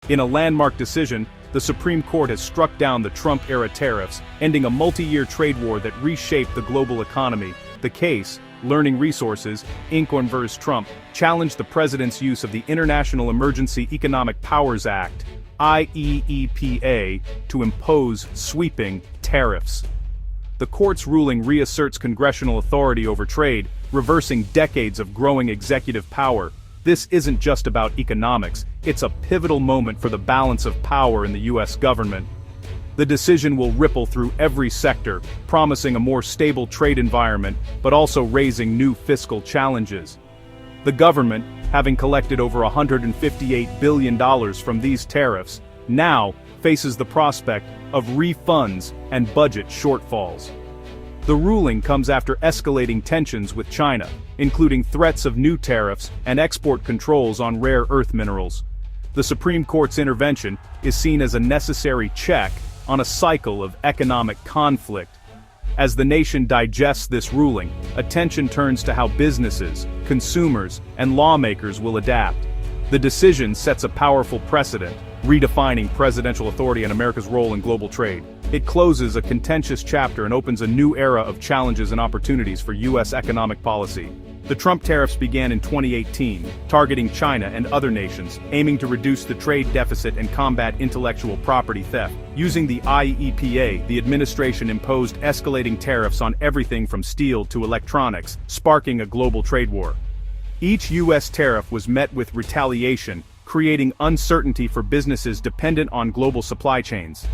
In a landmark decision, the Supreme Court has struck down the Trump-era tariffs, ending a multi-year trade war that reshaped the global economy. The case, Learning Resources, Inc. vs. Trump, challenged the president's use of the International Emergency Economic Powers Act, IEEPA, to impose sweeping tariffs. The court's ruling reasserts congressional authority over trade, reversing decades of growing executive power. This isn't just about economics, it's a pivotal moment for the balance of power in the U.S. government. The decision will ripple through every sector, promising a more stable trade environment, but also raising new fiscal challenges. The government, having collected over $158 billion from these tariffs, now faces the prospect of refunds and budget shortfalls. The ruling comes after escalating tensions with China, including threats of new tariffs and export controls on rare earth minerals. The Supreme Court's intervention is seen as a necessary check on a cycle of economic conflict. As the nation digests this ruling, attention turns to how businesses, consumers, and lawmakers will adapt. The decision sets a powerful precedent, redefining presidential authority and America's role in global trade. It closes a contentious chapter and opens a new era of challenges and opportunities for U.S. economic policy. The Trump tariffs began in 2018, targeting China and other nations, aiming to reduce the trade deficit and combat intellectual property theft. Using the IEEPA, the administration imposed escalating tariffs on everything from steel to electronics, sparking a global trade war. Each U.S. tariff was met with retaliation, creating uncertainty for businesses dependent on global supply chains.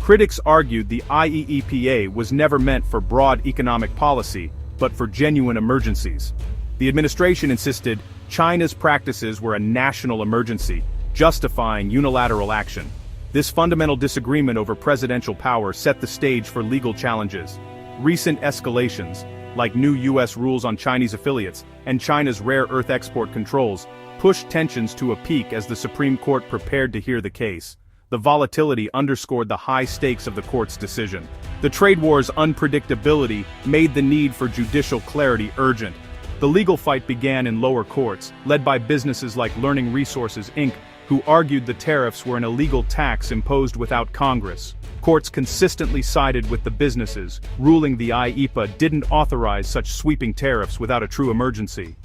Critics argued the IEEPA was never meant for broad economic policy, but for genuine emergencies. The administration insisted China's practices were a national emergency, justifying unilateral action. This fundamental disagreement over presidential power set the stage for legal challenges. Recent escalations, like new U.S. rules on Chinese affiliates and China's rare earth export controls, pushed tensions to a peak as the Supreme Court prepared to hear the case. The volatility underscored the high stakes of the court's decision. The trade war's unpredictability made the need for judicial clarity urgent. The legal fight began in lower courts, led by businesses like Learning Resources, Inc., who argued the tariffs were an illegal tax imposed without Congress. Courts consistently sided with the businesses, ruling the IEEPA didn't authorize such sweeping tariffs without a true emergency.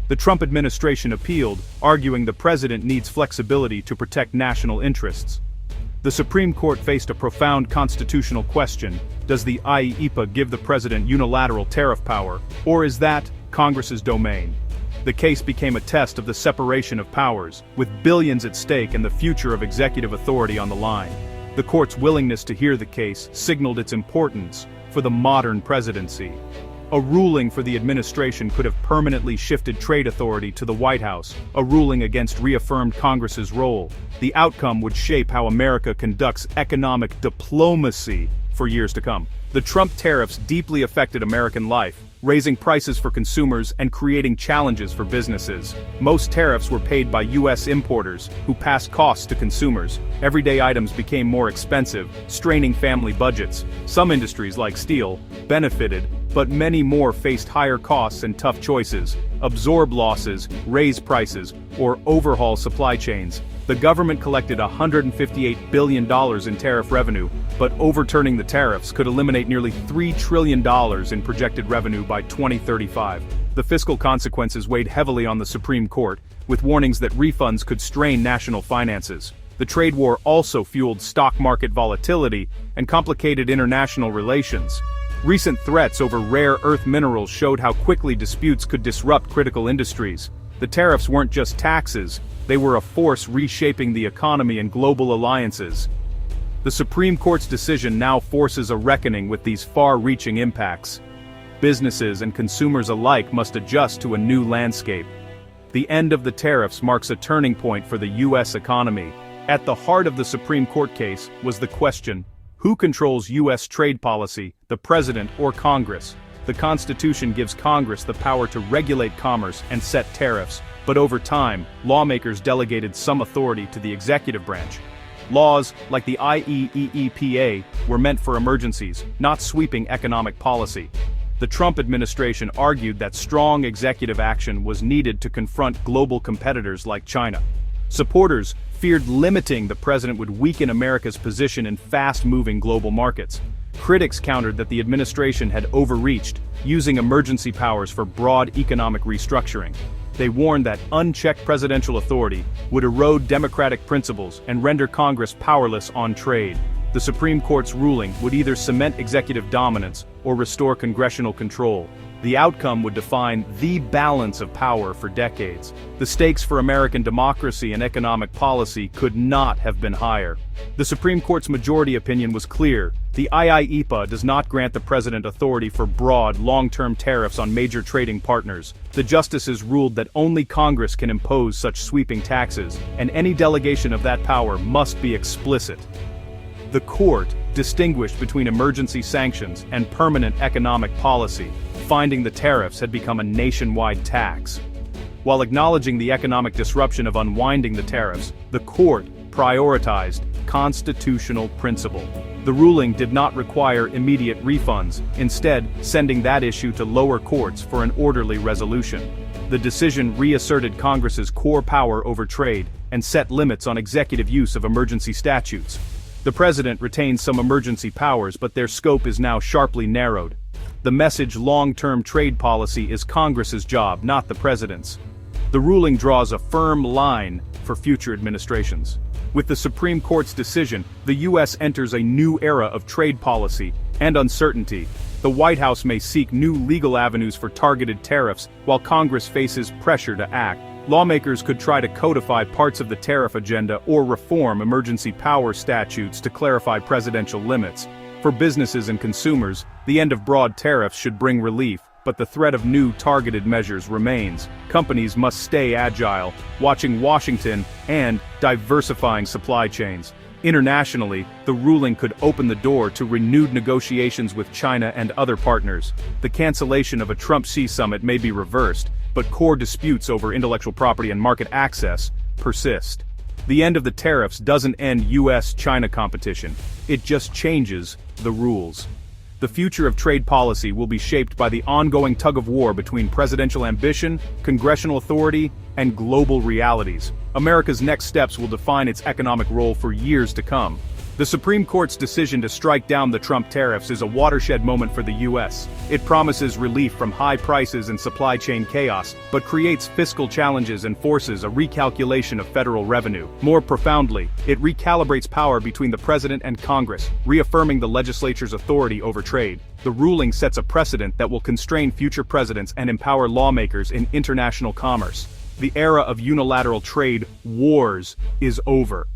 The Trump administration appealed, arguing the president needs flexibility to protect national interests. The Supreme Court faced a profound constitutional question: does the IEEPA give the president unilateral tariff power, or is that Congress's domain? The case became a test of the separation of powers, with billions at stake and the future of executive authority on the line. The court's willingness to hear the case signaled its importance for the modern presidency. A ruling for the administration could have permanently shifted trade authority to the White House. A ruling against reaffirmed Congress's role. The outcome would shape how America conducts economic diplomacy for years to come. The Trump tariffs deeply affected American life, raising prices for consumers and creating challenges for businesses. Most tariffs were paid by U.S. importers, who passed costs to consumers. Everyday items became more expensive, straining family budgets. Some industries, like steel, benefited, but many more faced higher costs and tough choices: absorb losses, raise prices, or overhaul supply chains. The government collected $158 billion in tariff revenue, but overturning the tariffs could eliminate nearly $3 trillion in projected revenue by 2035. The fiscal consequences weighed heavily on the Supreme Court, with warnings that refunds could strain national finances. The trade war also fueled stock market volatility and complicated international relations. Recent threats over rare earth minerals showed how quickly disputes could disrupt critical industries. The tariffs weren't just taxes, they were a force reshaping the economy and global alliances. The Supreme Court's decision now forces a reckoning with these far-reaching impacts. Businesses and consumers alike must adjust to a new landscape. The end of the tariffs marks a turning point for the U.S. economy. At the heart of the Supreme Court case was the question: who controls U.S. trade policy, the president or Congress? The Constitution gives Congress the power to regulate commerce and set tariffs, but over time, lawmakers delegated some authority to the executive branch. Laws, like the IEEPA, were meant for emergencies, not sweeping economic policy. The Trump administration argued that strong executive action was needed to confront global competitors like China. Supporters feared limiting the president would weaken America's position in fast-moving global markets. Critics countered that the administration had overreached, using emergency powers for broad economic restructuring. They warned that unchecked presidential authority would erode democratic principles and render Congress powerless on trade. The Supreme Court's ruling would either cement executive dominance or restore congressional control. The outcome would define the balance of power for decades. The stakes for American democracy and economic policy could not have been higher. The Supreme Court's majority opinion was clear. The IEEPA does not grant the president authority for broad, long-term tariffs on major trading partners. The justices ruled that only Congress can impose such sweeping taxes, and any delegation of that power must be explicit. The court distinguished between emergency sanctions and permanent economic policy, finding the tariffs had become a nationwide tax. While acknowledging the economic disruption of unwinding the tariffs, the court prioritized constitutional principle. The ruling did not require immediate refunds, instead sending that issue to lower courts for an orderly resolution. The decision reasserted Congress's core power over trade and set limits on executive use of emergency statutes. The president retains some emergency powers, but their scope is now sharply narrowed. The message long-term trade policy is Congress's job, not the president's. The ruling draws a firm line for future administrations. With the Supreme Court's decision, the U.S. enters a new era of trade policy and uncertainty. The White House may seek new legal avenues for targeted tariffs, while Congress faces pressure to act. Lawmakers could try to codify parts of the tariff agenda or reform emergency power statutes to clarify presidential limits. For businesses and consumers, the end of broad tariffs should bring relief, but the threat of new targeted measures remains. Companies must stay agile, watching Washington and diversifying supply chains. Internationally, the ruling could open the door to renewed negotiations with China and other partners. The cancellation of a Trump-Xi summit may be reversed, but core disputes over intellectual property and market access persist. The end of the tariffs doesn't end U.S.-China competition, it just changes the rules. The future of trade policy will be shaped by the ongoing tug-of-war between presidential ambition, congressional authority, and global realities. America's next steps will define its economic role for years to come. The Supreme Court's decision to strike down the Trump tariffs is a watershed moment for the U.S. It promises relief from high prices and supply chain chaos, but creates fiscal challenges and forces a recalculation of federal revenue. More profoundly, it recalibrates power between the president and Congress, reaffirming the legislature's authority over trade. The ruling sets a precedent that will constrain future presidents and empower lawmakers in international commerce. The era of unilateral trade wars is over.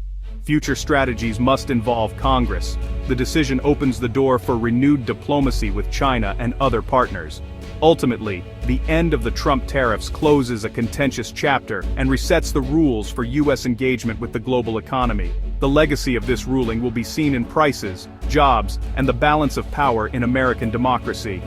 Future strategies must involve Congress. The decision opens the door for renewed diplomacy with China and other partners. Ultimately, the end of the Trump tariffs closes a contentious chapter and resets the rules for U.S. engagement with the global economy. The legacy of this ruling will be seen in prices, jobs, and the balance of power in American democracy.